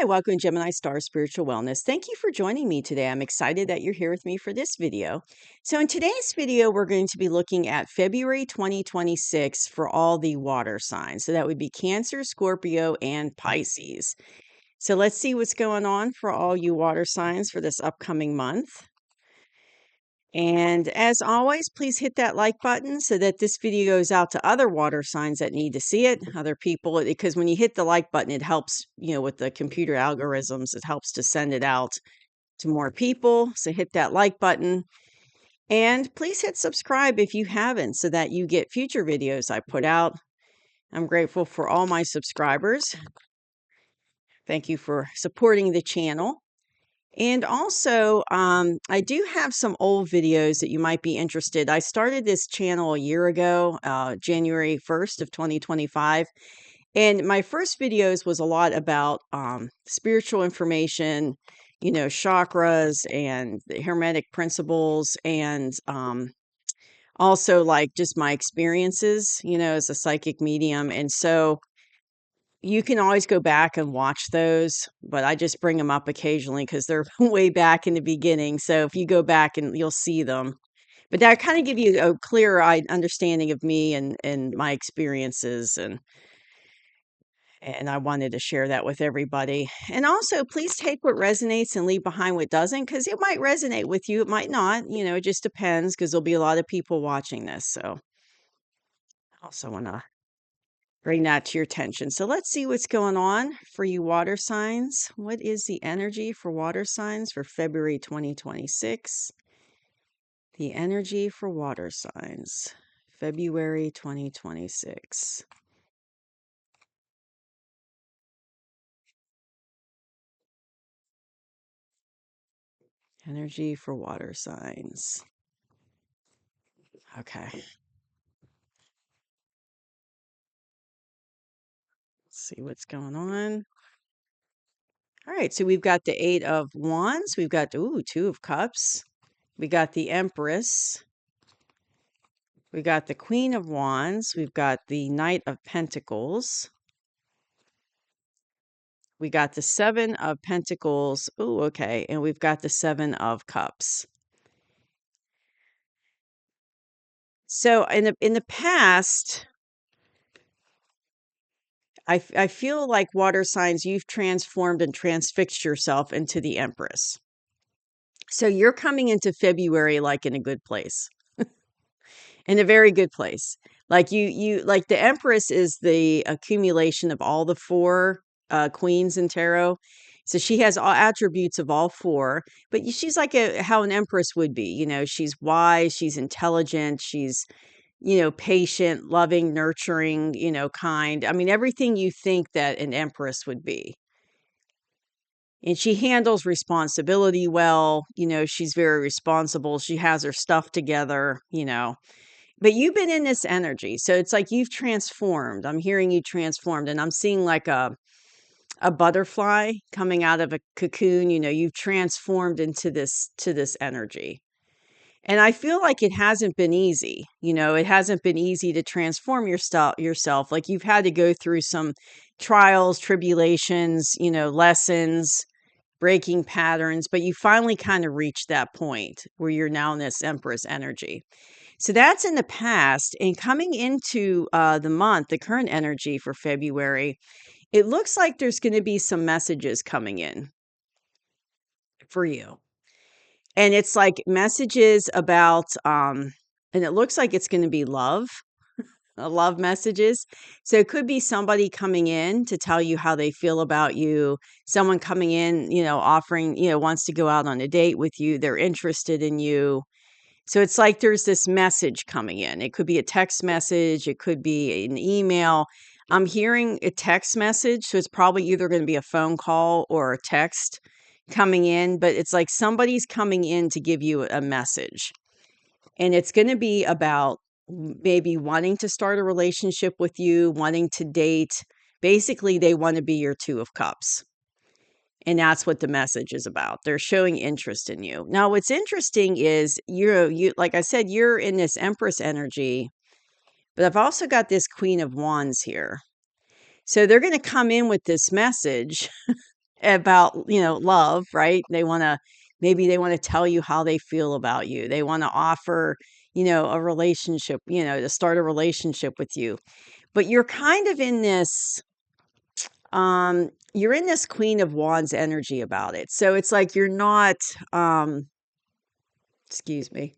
Hi, welcome to Gemini Star Spiritual Wellness. Thank you for joining me today. I'm excited that you're here with me for this video. So in today's video, we're going to be looking at February 2026 for all the water signs. So that would be Cancer, Scorpio, and Pisces. So let's see what's going on for all you water signs for this upcoming month. And as always, please hit that like button so that this video goes out to other water signs that need to see it, other people, because when you hit the like button, it helps, with the computer algorithms, it helps to send it out to more people. So hit that like button and please hit subscribe if you haven't so that you get future videos I put out. I'm grateful for all my subscribers. Thank you for supporting the channel. And also, I do have some old videos that you might be interested. I started this channel a year ago, January 1st of 2025. And my first videos was a lot about spiritual information, chakras and the hermetic principles, and also like just my experiences, as a psychic medium. And so you can always go back and watch those, but I just bring them up occasionally because they're way back in the beginning. So if you go back and you'll see them. But that kind of give you a clearer understanding of me and my experiences, and I wanted to share that with everybody. And also, please take what resonates and leave behind what doesn't, because it might resonate with you, it might not. It just depends, because there'll be a lot of people watching this. So I also want to bring that to your attention. So let's see what's going on for you water signs. What is the energy for water signs for February 2026? The energy for water signs, February 2026. Energy for water signs. Okay. Let's see what's going on. All right, so we've got the Eight of Wands. We've got, Two of Cups. We got the Empress. We got the Queen of Wands. We've got the Knight of Pentacles. We got the Seven of Pentacles. Oh, okay. And we've got the Seven of Cups. So in the past, I feel like water signs, you've transformed and transfixed yourself into the Empress. So you're coming into February like in a good place. In a very good place. Like you like the Empress is the accumulation of all the four queens in tarot. So she has all attributes of all four, but she's like how an empress would be. She's wise, she's intelligent, she's patient, loving, nurturing, kind. I mean, everything you think that an empress would be. And she handles responsibility well. She's very responsible. She has her stuff together. But you've been in this energy. So it's like you've transformed. I'm hearing you transformed. And I'm seeing like a butterfly coming out of a cocoon. You've transformed into this energy. And I feel like it hasn't been easy. It hasn't been easy to transform yourself. Like you've had to go through some trials, tribulations, lessons, breaking patterns, but you finally kind of reached that point where you're now in this Empress energy. So that's in the past. And coming into the month, the current energy for February, it looks like there's going to be some messages coming in for you. And it's like messages about, and it looks like it's going to be love messages. So it could be somebody coming in to tell you how they feel about you, someone coming in, offering, wants to go out on a date with you, they're interested in you. So it's like there's this message coming in. It could be a text message, it could be an email. I'm hearing a text message, so it's probably either going to be a phone call or a text coming in, but it's like somebody's coming in to give you a message. And it's going to be about maybe wanting to start a relationship with you, wanting to date. Basically, they want to be your Two of Cups. And that's what the message is about. They're showing interest in you. Now, what's interesting is you like I said, you're in this Empress energy, but I've also got this Queen of Wands here. So they're going to come in with this message about, love, right? Maybe they want to tell you how they feel about you. They want to offer, a relationship, to start a relationship with you. But you're kind of in this you're in this Queen of Wands energy about it. So it's like you're not um excuse me.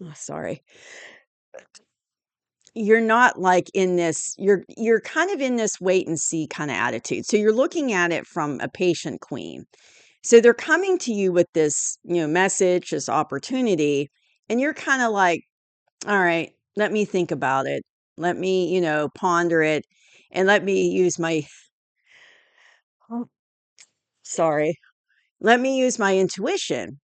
Oh, sorry. You're not like in this you're kind of in this wait and see kind of attitude. So you're looking at it from a patient queen. So they're coming to you with this, message, this opportunity, and you're kind of like, all right, let me think about it. Let me, ponder it, and let me use my oh, sorry. Let me use my intuition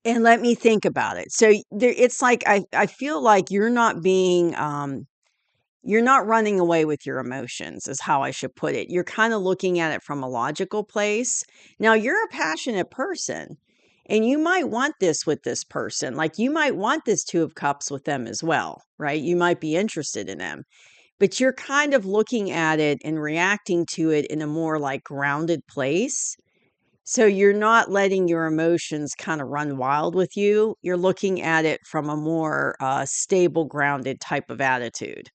and let me think about it. So there, it's like I feel like you're not running away with your emotions, is how I should put it. You're kind of looking at it from a logical place. Now, you're a passionate person, and you might want this with this person. Like you might want this Two of Cups with them as well, right? You might be interested in them, but you're kind of looking at it and reacting to it in a more like grounded place. So you're not letting your emotions kind of run wild with you. You're looking at it from a more stable, grounded type of attitude.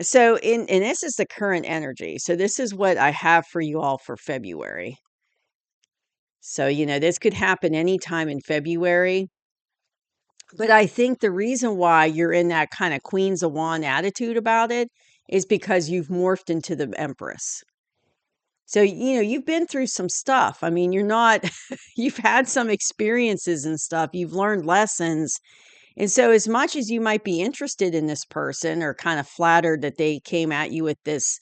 So and this is the current energy. So this is what I have for you all for February. So, this could happen anytime in February. But I think the reason why you're in that kind of Queens of Wand attitude about it is because you've morphed into the Empress. So, you've been through some stuff. I mean, you're not, you've had some experiences and stuff. You've learned lessons. And so, as much as you might be interested in this person or kind of flattered that they came at you with this,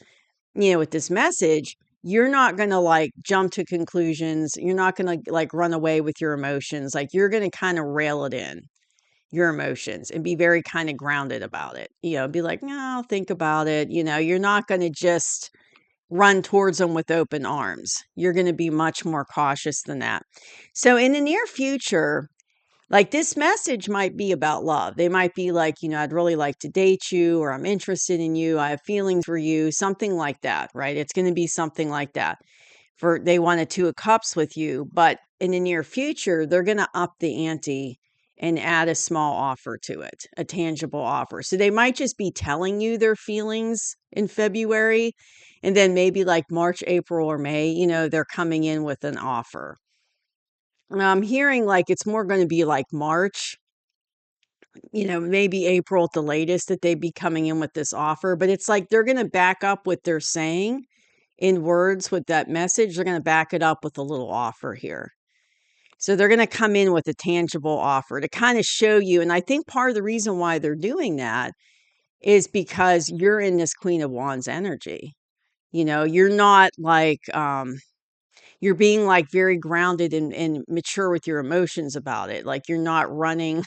with this message, you're not going to like jump to conclusions. You're not going to like run away with your emotions. Like, you're going to kind of rail it in your emotions and be very kind of grounded about it. Be like, no, I'll think about it. You're not going to just run towards them with open arms. You're going to be much more cautious than that. So in the near future, like this message might be about love. They might be like, I'd really like to date you, or I'm interested in you. I have feelings for you, something like that, right? It's going to be something like that. For they want a Two of Cups with you, but in the near future, they're going to up the ante and add a small offer to it, a tangible offer. So they might just be telling you their feelings in February, and then maybe like March, April, or May, they're coming in with an offer. I'm hearing like it's more going to be like March, maybe April at the latest that they'd be coming in with this offer. But it's like they're going to back up what they're saying in words with that message. They're going to back it up with a little offer here. So they're going to come in with a tangible offer to kind of show you. And I think part of the reason why they're doing that is because you're in this Queen of Wands energy. You're not like, you're being like very grounded and mature with your emotions about it. Like you're not running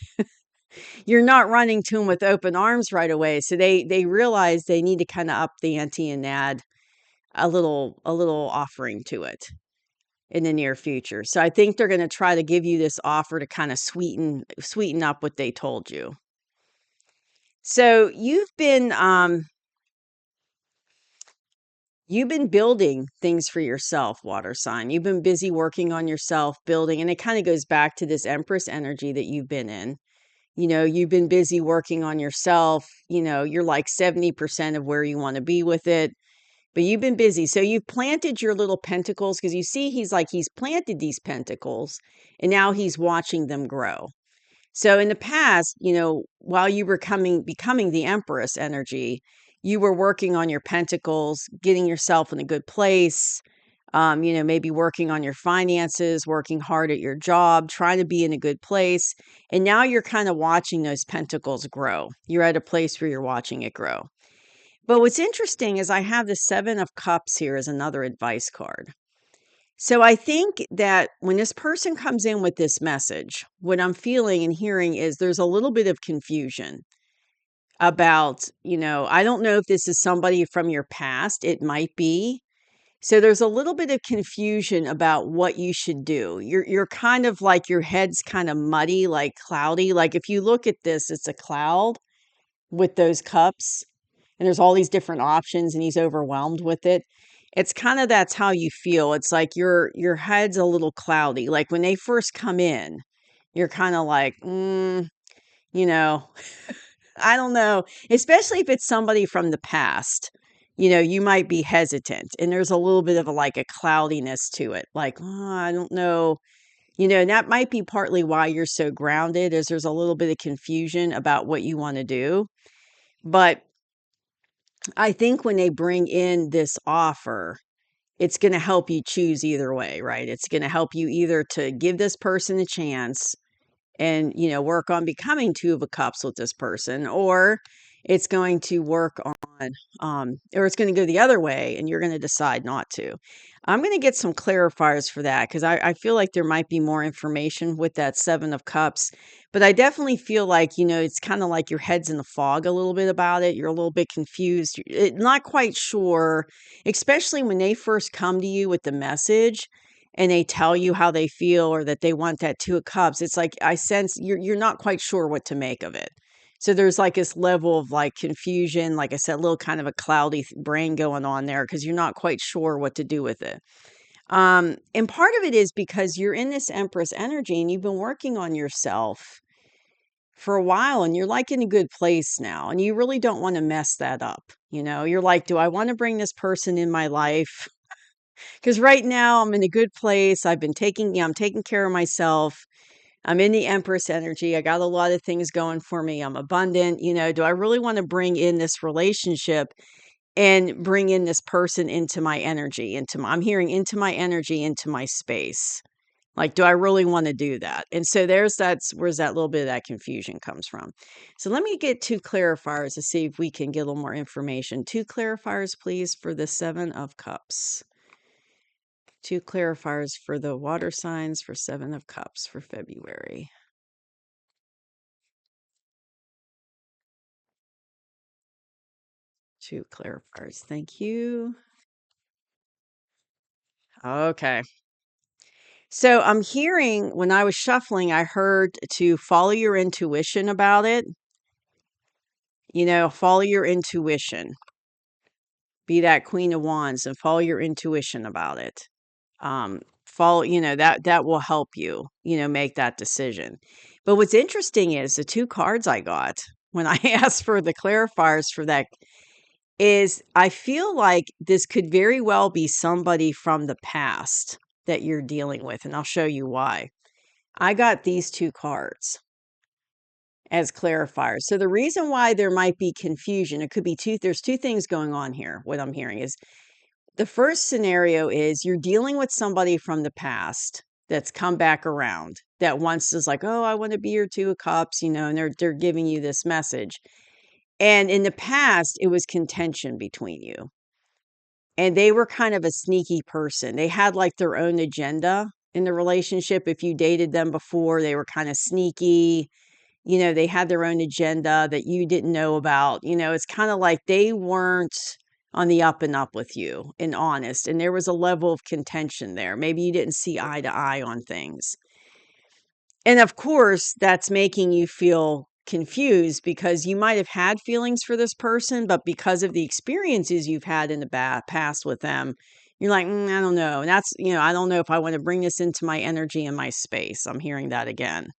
to them with open arms right away. So they realize they need to kind of up the ante and add a little offering to it in the near future. So I think they're going to try to give you this offer to kind of sweeten up what they told you. So you've been building things for yourself, water sign. You've been busy working on yourself, building, and it kind of goes back to this Empress energy that you've been in. You've been busy working on yourself. You're like 70% of where you want to be with it, but you've been busy. So you've planted your little pentacles because you see he's planted these pentacles and now he's watching them grow. So in the past, while you were becoming the Empress energy, you were working on your pentacles, getting yourself in a good place, maybe working on your finances, working hard at your job, trying to be in a good place. And now you're kind of watching those pentacles grow. You're at a place where you're watching it grow. But what's interesting is I have the Seven of Cups here as another advice card. So I think that when this person comes in with this message, what I'm feeling and hearing is there's a little bit of confusion about, I don't know if this is somebody from your past. It might be. So there's a little bit of confusion about what you should do. You're kind of like your head's kind of muddy, like cloudy. Like if you look at this, it's a cloud with those cups. and there's all these different options and he's overwhelmed with it. It's kind of that's how you feel. It's like your head's a little cloudy. Like when they first come in, you're kind of like, you know, I don't know, especially if it's somebody from the past. You might be hesitant and there's a little bit of like a cloudiness to it. Like, oh, I don't know. And that might be partly why you're so grounded is there's a little bit of confusion about what you want to do. But I think when they bring in this offer, it's going to help you choose either way, right? It's going to help you either to give this person a chance and work on becoming two of a cups with this person, or it's going to work on or it's going to go the other way and you're going to decide not to. I'm going to get some clarifiers for that because I feel like there might be more information with that 7 of Cups, but I definitely feel like it's kind of like your head's in the fog a little bit about it. You're a little bit confused, not quite sure, especially when they first come to you with the message and they tell you how they feel or that they want that 2 of Cups. It's like I sense you're not quite sure what to make of it. So there's like this level of like confusion, like I said, a little kind of a cloudy brain going on there because you're not quite sure what to do with it. And part of it is because you're in this Empress energy and you've been working on yourself for a while and you're like in a good place now and you really don't want to mess that up. You're like, do I want to bring this person in my life? Because right now I'm in a good place. I'm taking care of myself. I'm in the Empress energy. I got a lot of things going for me. I'm abundant. Do I really want to bring in this relationship and bring in this person into my energy, I'm hearing into my energy, into my space? Like, do I really want to do that? And so that's where's that little bit of that confusion comes from. So let me get 2 clarifiers to see if we can get a little more information. 2 clarifiers, please, for the 7 of Cups. 2 clarifiers for the water signs for 7 of Cups for February. 2 clarifiers. Thank you. Okay. So I'm hearing when I was shuffling, I heard to follow your intuition about it. Follow your intuition. Be that Queen of Wands and follow your intuition about it. Follow, that will help you, make that decision. But what's interesting is the 2 cards I got when I asked for the clarifiers for that is I feel like this could very well be somebody from the past that you're dealing with, and I'll show you why. I got these 2 cards as clarifiers. So the reason why there might be confusion, it could be there's 2 things going on here. What I'm hearing is the first scenario is you're dealing with somebody from the past that's come back around that once is like, oh, I want to be your 2 of Cups, and they're giving you this message. And in the past, it was contention between you. And they were kind of a sneaky person. They had like their own agenda in the relationship. If you dated them before, they were kind of sneaky. They had their own agenda that you didn't know about. It's kind of like they weren't on the up and up with you and honest. And there was a level of contention there. Maybe you didn't see eye to eye on things. And of course, that's making you feel confused because you might have had feelings for this person, but because of the experiences you've had in the past with them, you're like, I don't know. And that's, I don't know if I want to bring this into my energy and my space. I'm hearing that again.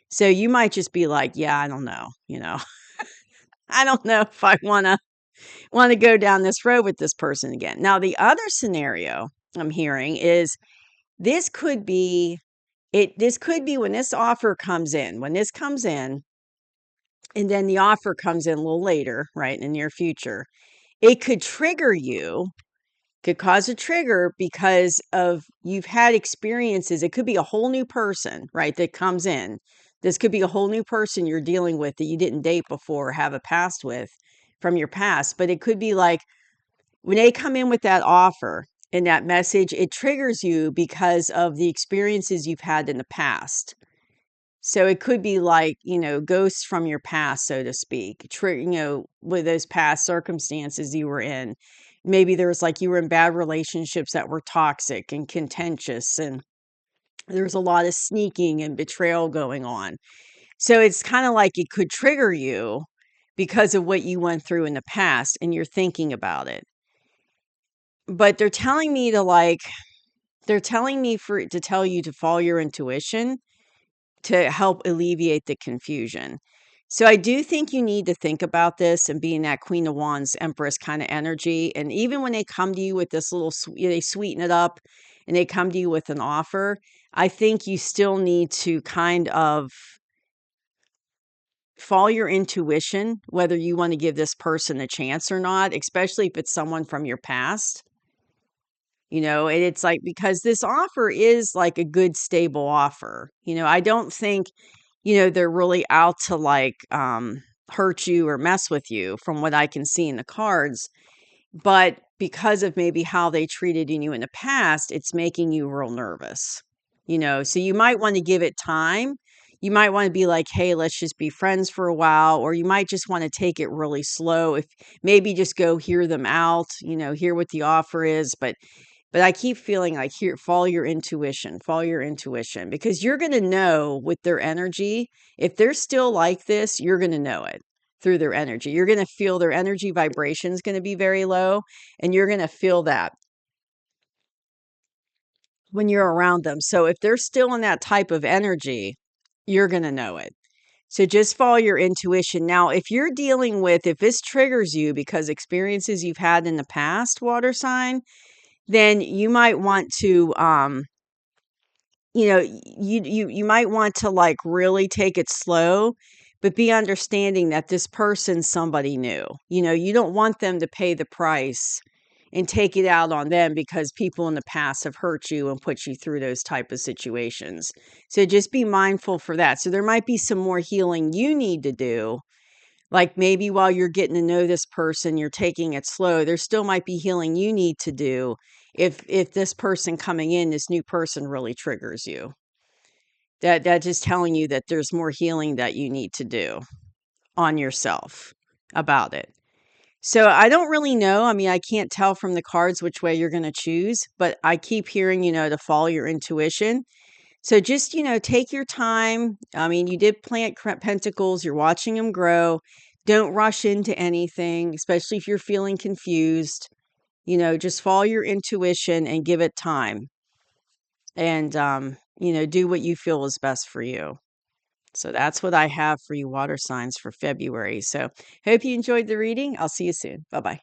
So you might just be like, yeah, I don't know. I don't know if I want to go down this road with this person again. Now, the other scenario I'm hearing is this could be this could be when this offer comes in, and then the offer comes in a little later, right, in the near future. It could trigger you, could cause a trigger because of you've had experiences. It could be a whole new person, right, that comes in. This could be a whole new person you're dealing with that you didn't date before or have a past with from your past. But it could be like when they come in with that offer and that message, it triggers you because of the experiences you've had in the past. So it could be like, ghosts from your past, so to speak, with those past circumstances you were in. Maybe there was like you were in bad relationships that were toxic and contentious, and there was a lot of sneaking and betrayal going on. So it's kind of like it could trigger you, because of what you went through in the past and you're thinking about it. But they're telling me to tell you to follow your intuition to help alleviate the confusion. So I do think you need to think about this and be in that Queen of Wands, Empress kind of energy. And even when they come to you with this little, they sweeten it up and they come to you with an offer, I think you still need to kind of follow your intuition, whether you want to give this person a chance or not, especially if it's someone from your past. And it's like, because this offer is like a good, stable offer. I don't think, they're really out to like hurt you or mess with you from what I can see in the cards. But because of maybe how they treated you in the past, it's making you real nervous. So you might want to give it time. You might want to be like, hey, let's just be friends for a while. Or you might just want to take it really slow. If maybe just go hear them out, hear what the offer is. But I keep feeling like, here, follow your intuition, because you're going to know with their energy. If they're still like this, you're going to know it through their energy. You're going to feel their energy vibration is going to be very low, and you're going to feel that when you're around them. So if they're still in that type of energy, you're going to know it. So just follow your intuition. Now, if this triggers you because experiences you've had in the past, water sign, then you might want to you might want to like really take it slow, but be understanding that this person's somebody new. You don't want them to pay the price and take it out on them because people in the past have hurt you and put you through those type of situations. So just be mindful for that. So there might be some more healing you need to do. Like maybe while you're getting to know this person, you're taking it slow. There still might be healing you need to do if this person coming in, this new person really triggers you. That just telling you that there's more healing that you need to do on yourself about it. So I don't really know. I mean, I can't tell from the cards which way you're going to choose, but I keep hearing, to follow your intuition. So just, take your time. I mean, you did plant pentacles, you're watching them grow. Don't rush into anything, especially if you're feeling confused. Just follow your intuition and give it time. And, do what you feel is best for you. So that's what I have for you water signs for February. So hope you enjoyed the reading. I'll see you soon. Bye-bye.